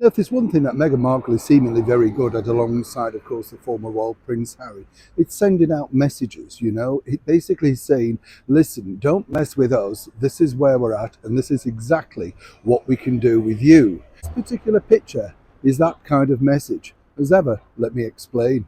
Now, if there's one thing that Meghan Markle is seemingly very good at, alongside, of course, the former royal Prince Harry, it's sending out messages, It basically saying, listen, don't mess with us. This is where we're at, and this is exactly what we can do with you. This particular picture is that kind of message. As ever, let me explain.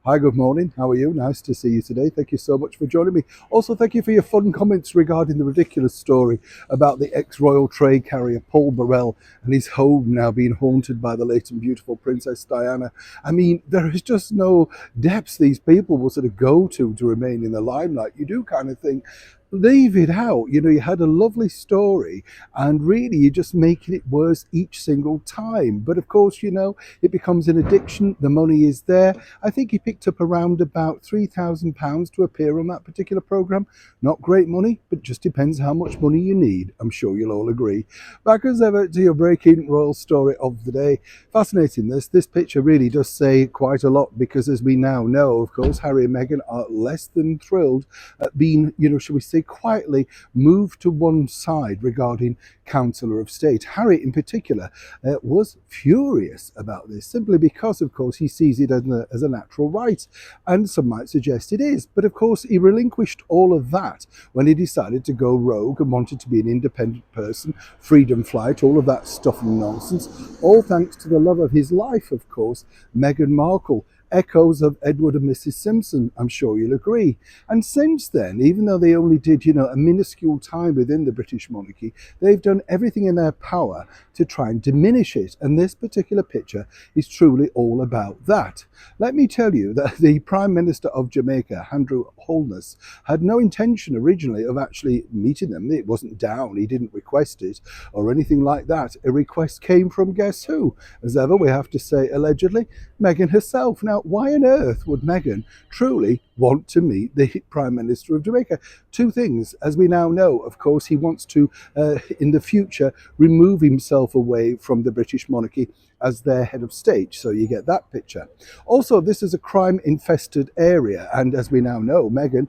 Hi, good morning. How are you? Nice to see you today. Thank you so much for joining me. Also, thank you for your fun comments regarding the ridiculous story about the ex-royal trade carrier Paul Burrell and his home now being haunted by the late and beautiful Princess Diana. I mean, there is just no depths these people will sort of go to remain in the limelight. You do kind of think, leave it out. You had a lovely story, and really you're just making it worse each single time. But of course, it becomes an addiction. The money is there. I think he picked up around about £3,000 to appear on that particular program. Not great money, but just depends how much money you need. I'm sure you'll all agree. Back as ever to your breaking royal story of the day. Fascinating. This picture really does say quite a lot, because as we now know, of course, Harry and Meghan are less than thrilled at being, shall we say, quietly moved to one side regarding Councillor of State. Harry in particular was furious about this, simply because of course he sees it as a natural right, and some might suggest it is. But of course he relinquished all of that when he decided to go rogue and wanted to be an independent person, freedom flight, all of that stuff and nonsense, all thanks to the love of his life, of course, Meghan Markle. Echoes of Edward and Mrs. Simpson, I'm sure you'll agree. And since then, even though they only did, a minuscule time within the British monarchy, they've done everything in their power to try and diminish it. And this particular picture is truly all about that. Let me tell you that the Prime Minister of Jamaica, Andrew Holness, had no intention originally of actually meeting them. It wasn't down, he didn't request it or anything like that. A request came from, guess who? As ever, we have to say allegedly, Meghan herself. Now, why on earth would Meghan truly want to meet the Prime Minister of Jamaica? Two things. As we now know, of course, he wants to, in the future, remove himself away from the British monarchy as their head of state. So you get that picture. Also, this is a crime-infested area, and as we now know, Meghan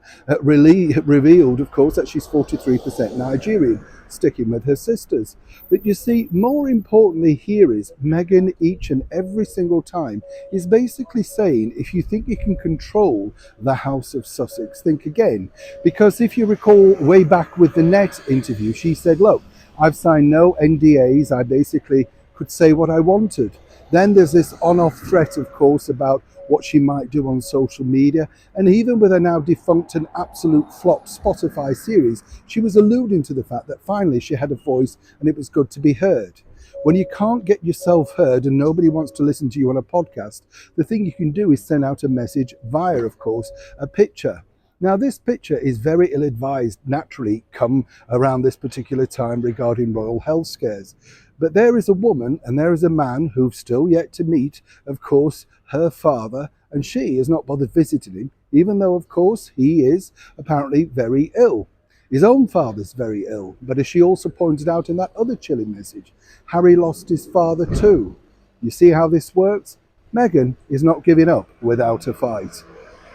revealed, of course, that she's 43% Nigerian, sticking with her sisters. But you see, more importantly here is Meghan, each and every single time, is basically saying, if you think you can control the House of Sussex, think again. Because if you recall way back with the Net interview, she said, look, I've signed no NDAs, I basically could say what I wanted. Then there's this on-off threat, of course, about what she might do on social media. And even with her now defunct and absolute flop Spotify series, she was alluding to the fact that finally she had a voice and it was good to be heard. When you can't get yourself heard and nobody wants to listen to you on a podcast, the thing you can do is send out a message via, of course, a picture. Now, this picture is very ill-advised, naturally, come around this particular time regarding royal health scares. But there is a woman and there is a man who've still yet to meet, of course, her father, and she has not bothered visiting him, even though, of course, he is apparently very ill. His own father's very ill, but as she also pointed out in that other chilling message, Harry lost his father too. You see how this works? Meghan is not giving up without a fight.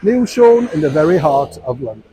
Neil Sean in the very heart of London.